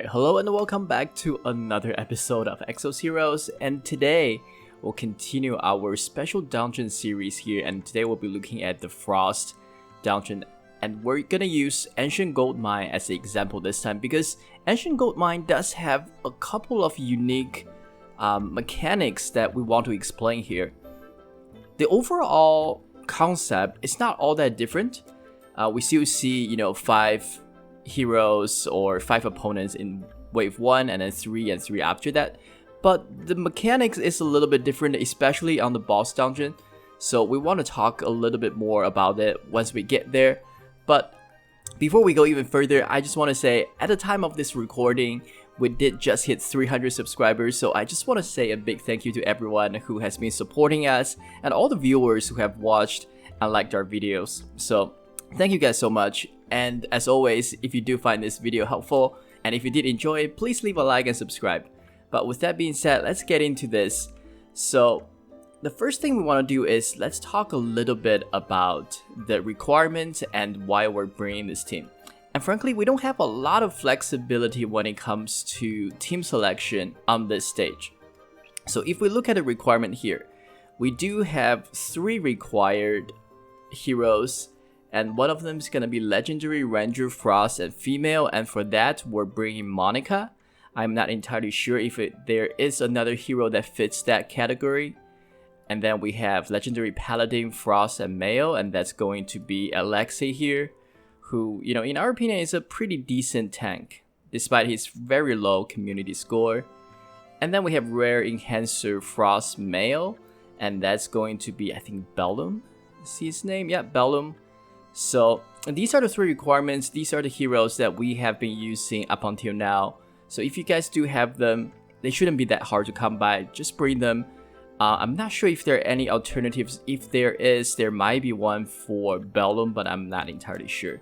Alright, hello and welcome back to another episode of Exos Heroes, and today we'll continue our special dungeon series here, and today we'll be looking at the Frost dungeon, and we're gonna use Ancient Gold Mine as the example this time because Ancient Gold Mine does have a couple of unique mechanics that we want to explain here. The overall concept is not all that different. We still see, 5 heroes or 5 opponents in wave 1 and then 3 and 3 after that, but the mechanics is a little bit different, especially on the boss dungeon, so we want to talk a little bit more about it once we get there. But before we go even further, I just want to say at the time of this recording we did just hit 300 subscribers, so I just want to say a big thank you to everyone who has been supporting us and all the viewers who have watched and liked our videos. So thank you guys so much. And as always, if you do find this video helpful, and if you did enjoy it, please leave a like and subscribe. But with that being said, let's get into this. So the first thing we want to do is let's talk a little bit about the requirements and why we're bringing this team. And frankly, we don't have a lot of flexibility when it comes to team selection on this stage. So if we look at the requirement here, we do have 3 required heroes, and one of them is going to be Legendary Ranger Frost and female, and for that we're bringing Monica. I'm not entirely sure if there is another hero that fits that category. And then we have Legendary Paladin Frost and male, and that's going to be Alexei here, who, in our opinion, is a pretty decent tank despite his very low community score. And then we have Rare Enhancer Frost male, and that's going to be, I think, Bellum. See his name? Yeah, Bellum. So these are the 3 requirements. These are the heroes that we have been using up until now. So if you guys do have them, they shouldn't be that hard to come by. Just bring them. I'm not sure if there are any alternatives. If there is, there might be one for Bellum, but I'm not entirely sure.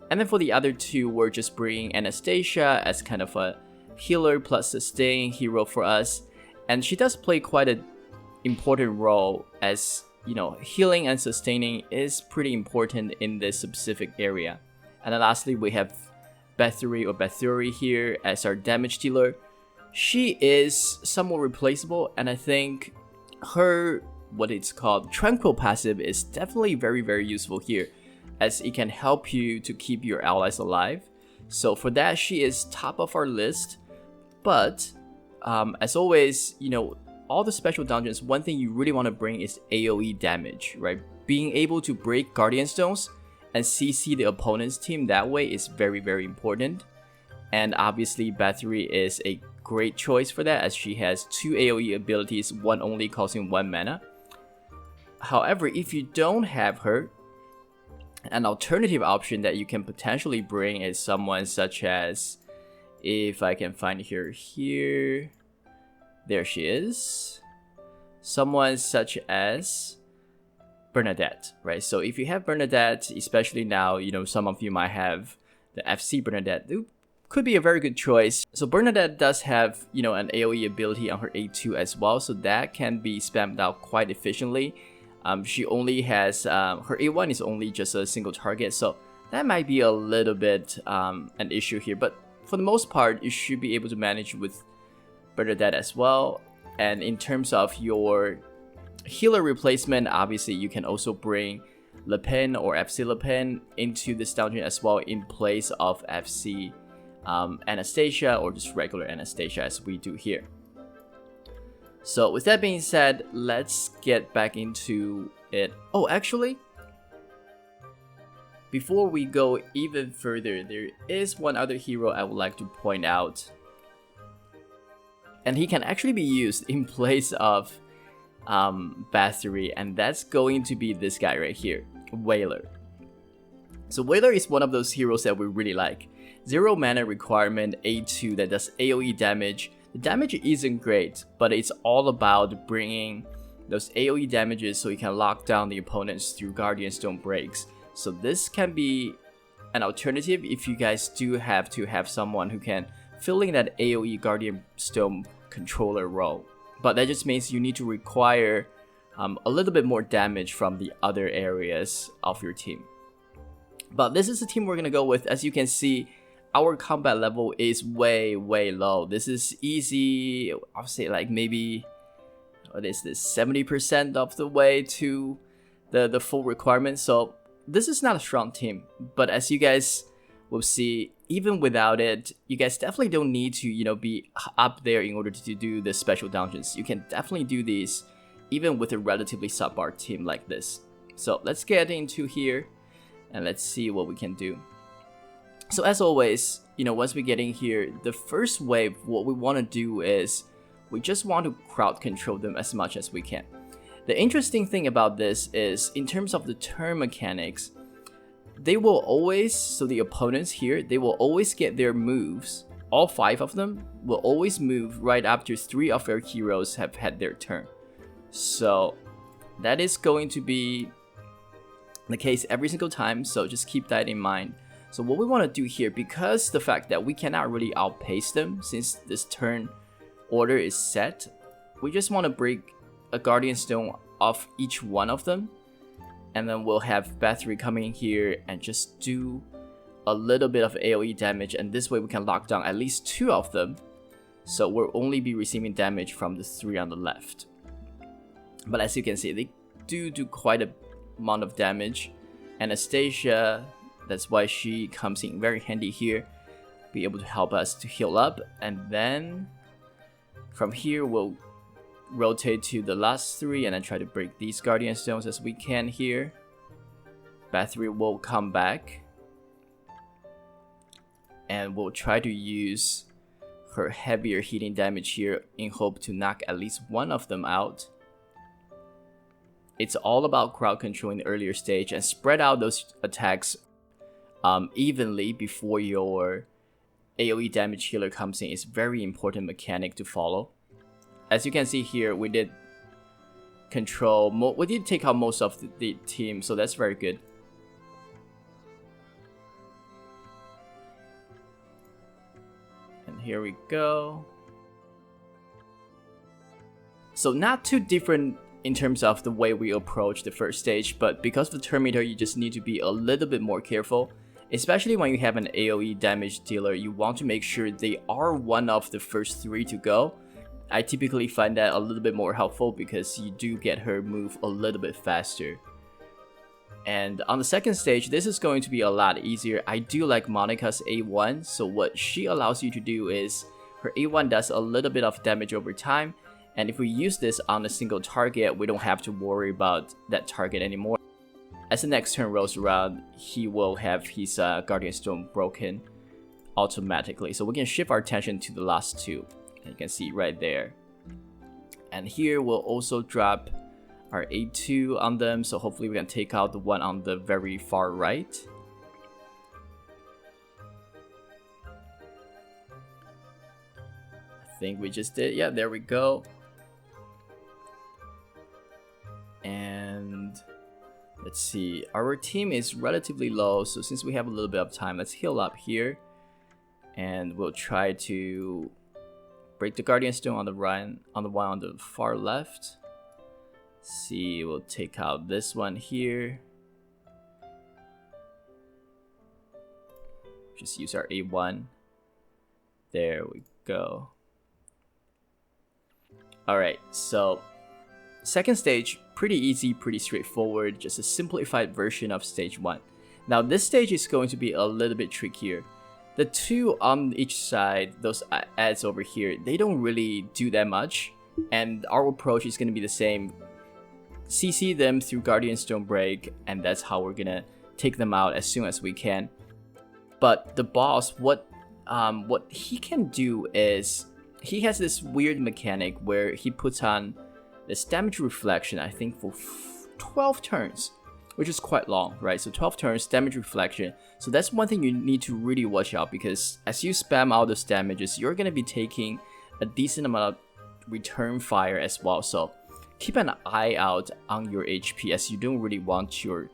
And then for the other 2, we're just bringing Anastasia as kind of a healer plus sustain hero for us. And she does play quite an important role, as healing and sustaining is pretty important in this specific area. And then lastly, we have Bathory here as our damage dealer. She is somewhat replaceable, and I think her, what it's called, Tranquil passive is definitely very, very useful here, as it can help you to keep your allies alive. So for that, she is top of our list. But as always, all the special dungeons, one thing you really want to bring is AoE damage, right? Being able to break Guardian Stones and CC the opponent's team that way is very, very important. And obviously, Bathory is a great choice for that, as she has 2 AoE abilities, one only costing 1 mana. However, if you don't have her, an alternative option that you can potentially bring is someone such as, if I can find her here, there she is. Someone such as Bernadette, right? So if you have Bernadette, especially now, some of you might have the FC Bernadette, it could be a very good choice. So Bernadette does have, an AoE ability on her A2 as well, so that can be spammed out quite efficiently. She only has, her A1 is only just a single target, so that might be a little bit an issue here. But for the most part, you should be able to manage with Bernadette as well. And in terms of your healer replacement, obviously you can also bring Le Pen or FC Le Pen into this dungeon as well, in place of FC Anastasia or just regular Anastasia, as we do here. So with that being said, let's get back into it. Oh, actually, before we go even further, there is one other hero I would like to point out. And he can actually be used in place of Bathory, and that's going to be this guy right here, Wailer. So Wailer is one of those heroes that we really like. 0 mana requirement, A2 that does AoE damage. The damage isn't great, but it's all about bringing those AoE damages so you can lock down the opponents through Guardian Stone breaks. So this can be an alternative if you guys do have to have someone who can fill in that AoE Guardian Stone controller role. But that just means you need to require a little bit more damage from the other areas of your team. But this is the team we're going to go with. As you can see, our combat level is way low. This is easy, I'll say like maybe, what is this, 70% of the way to the full requirement. So this is not a strong team, but as you guys will see, even without it, you guys definitely don't need to, you know, be up there in order to do the special dungeons. You can definitely do these even with a relatively subpar team like this. So let's get into here and let's see what we can do. So as always, you know, once we get in here, the first wave, what we want to do is we just want to crowd control them as much as we can. The interesting thing about this is, in terms of the turn mechanics, they will always, so the opponents here, they will always get their moves, all 5 of them will always move right after 3 of their heroes have had their turn. So that is going to be the case every single time, so just keep that in mind. So what we want to do here, because the fact that we cannot really outpace them since this turn order is set, we just want to break a Guardian Stone off each one of them, and then we'll have Bathory coming in here and just do a little bit of AoE damage, and this way we can lock down at least 2 of them, so we'll only be receiving damage from the 3 on the left. But as you can see, they do quite a amount of damage. Anastasia, that's why she comes in very handy here, be able to help us to heal up, and then from here we'll rotate to the last 3 and then try to break these Guardian Stones as we can here. Bathory will come back and we'll try to use her heavier healing damage here in hope to knock at least one of them out. It's all about crowd control in the earlier stage and spread out those attacks evenly before your AoE damage healer comes in. It's a very important mechanic to follow. As you can see here, we did we did take out most of the team, so that's very good. And here we go. So not too different in terms of the way we approach the first stage, but because of the turn meter, you just need to be a little bit more careful. Especially when you have an AoE damage dealer, you want to make sure they are one of the first 3 to go. I typically find that a little bit more helpful because you do get her move a little bit faster. And on the second stage, this is going to be a lot easier. I do like Monica's A1, so what she allows you to do is her A1 does a little bit of damage over time, and if we use this on a single target, we don't have to worry about that target anymore. As the next turn rolls around, he will have his Guardian Stone broken automatically. So we can shift our attention to the last 2. And you can see right there. And here we'll also drop our A2 on them. So hopefully we can take out the one on the very far right. I think we just did. Yeah, there we go. And let's see, our team is relatively low, so since we have a little bit of time, let's heal up here. And we'll try to break the Guardian Stone on the one on the far left. See, we'll take out this one here. Just use our A1. There we go. Alright, so second stage, pretty easy, pretty straightforward, just a simplified version of stage 1. Now this stage is going to be a little bit trickier. The 2 on each side, those ads over here, they don't really do that much, and our approach is going to be the same. CC them through Guardian Stone Break, and that's how we're gonna take them out as soon as we can. But the boss, what he can do is, he has this weird mechanic where he puts on this damage reflection, I think for 12 turns, which is quite long, right? So 12 turns, damage reflection. So that's one thing you need to really watch out, because as you spam all those damages, you're going to be taking a decent amount of return fire as well. So keep an eye out on your HP, as you don't really want your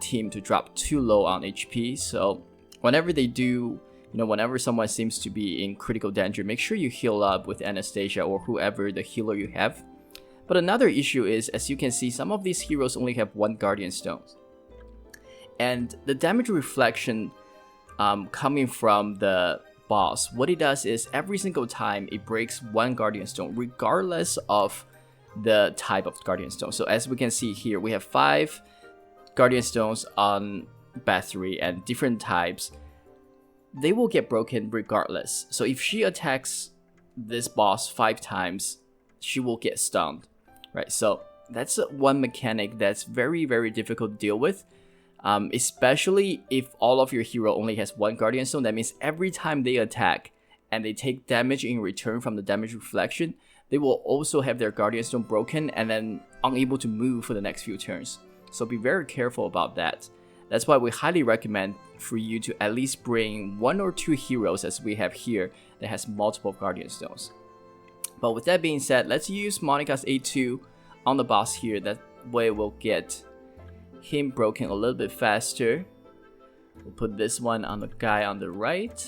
team to drop too low on HP. So whenever they do, whenever someone seems to be in critical danger, make sure you heal up with Anastasia or whoever the healer you have. But another issue is, as you can see, some of these heroes only have 1 Guardian Stone. And the damage reflection coming from the boss, what it does is every single time it breaks one Guardian Stone, regardless of the type of Guardian Stone. So as we can see here, we have 5 Guardian Stones on battery and different types. They will get broken regardless. So if she attacks this boss 5 times, she will get stunned, right? So that's one mechanic that's very, very difficult to deal with. Especially if all of your hero only has 1 Guardian Stone. That means every time they attack and they take damage in return from the damage reflection, they will also have their Guardian Stone broken and then unable to move for the next few turns. So be very careful about that. That's why we highly recommend for you to at least bring 1 or 2 heroes, as we have here, that has multiple Guardian Stones. But with that being said, let's use Monika's A2 on the boss here. That way we'll get him broken a little bit faster. We'll put this one on the guy on the right.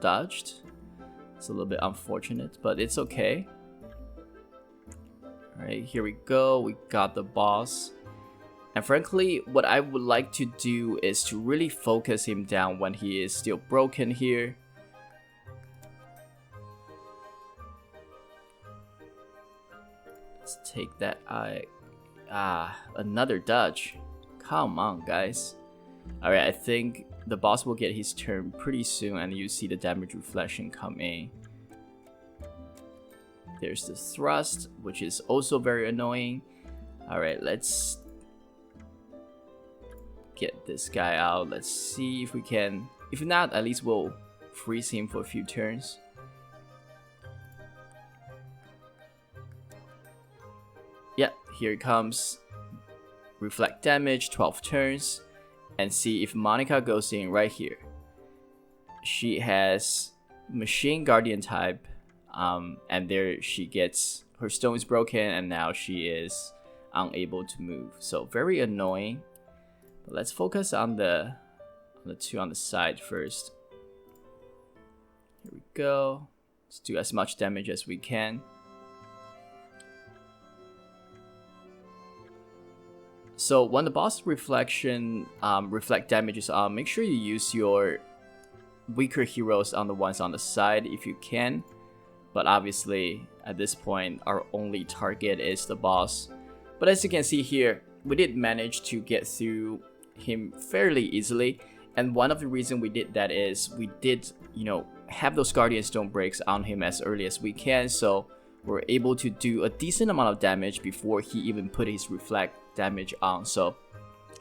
Dodged. It's a little bit unfortunate, but it's okay. Alright, here we go. We got the boss. And frankly, what I would like to do is to really focus him down when he is still broken here. Let's take that eye. Another dodge. Come on, guys. Alright, I think the boss will get his turn pretty soon, and you see the damage reflection come in. There's the thrust, which is also very annoying. Alright, let's get this guy out. Let's see if we can. If not, at least we'll freeze him for a few turns. Yep, here it comes. Reflect damage, 12 turns. And see if Monika goes in right here. She has Machine Guardian type. And there she gets her stones broken, and now she is unable to move. So very annoying. But let's focus on the 2 on the side first. Here we go. Let's do as much damage as we can. So when the boss reflection reflect damage is on, make sure you use your weaker heroes on the ones on the side if you can. But obviously at this point our only target is the boss. But as you can see here, we did manage to get through him fairly easily. And one of the reasons we did that is we did, have those Guardian Stone breaks on him as early as we can. So we're able to do a decent amount of damage before he even put his reflect damage on. So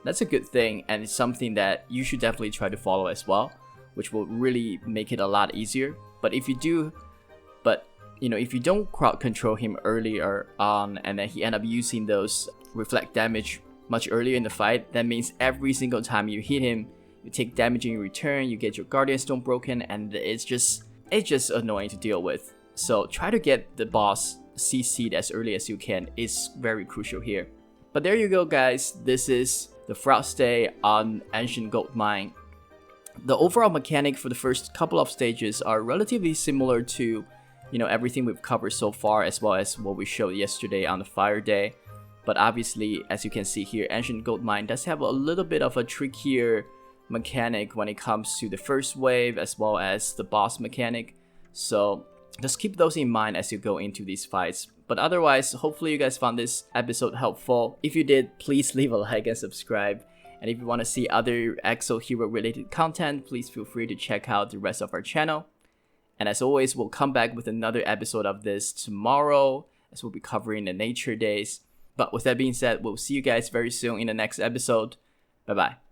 that's a good thing, and it's something that you should definitely try to follow as well, which will really make it a lot easier. But if you do, if you don't crowd control him earlier on and then he end up using those reflect damage much earlier in the fight, that means every single time you hit him, you take damage in return, you get your Guardian Stone broken, and it's just annoying to deal with. So try to get the boss CC'd as early as you can is very crucial here. But there you go, guys. This is the Frost Day on Ancient Gold Mine. The overall mechanic for the first couple of stages are relatively similar to, everything we've covered so far, as well as what we showed yesterday on the Fire Day. But obviously, as you can see here, Ancient Gold Mine does have a little bit of a trickier mechanic when it comes to the first wave, as well as the boss mechanic. So just keep those in mind as you go into these fights. But otherwise, hopefully you guys found this episode helpful. If you did, please leave a like and subscribe. And if you want to see other Exo Hero related content, please feel free to check out the rest of our channel. And as always, we'll come back with another episode of this tomorrow, as we'll be covering the nature days. But with that being said, we'll see you guys very soon in the next episode. Bye bye.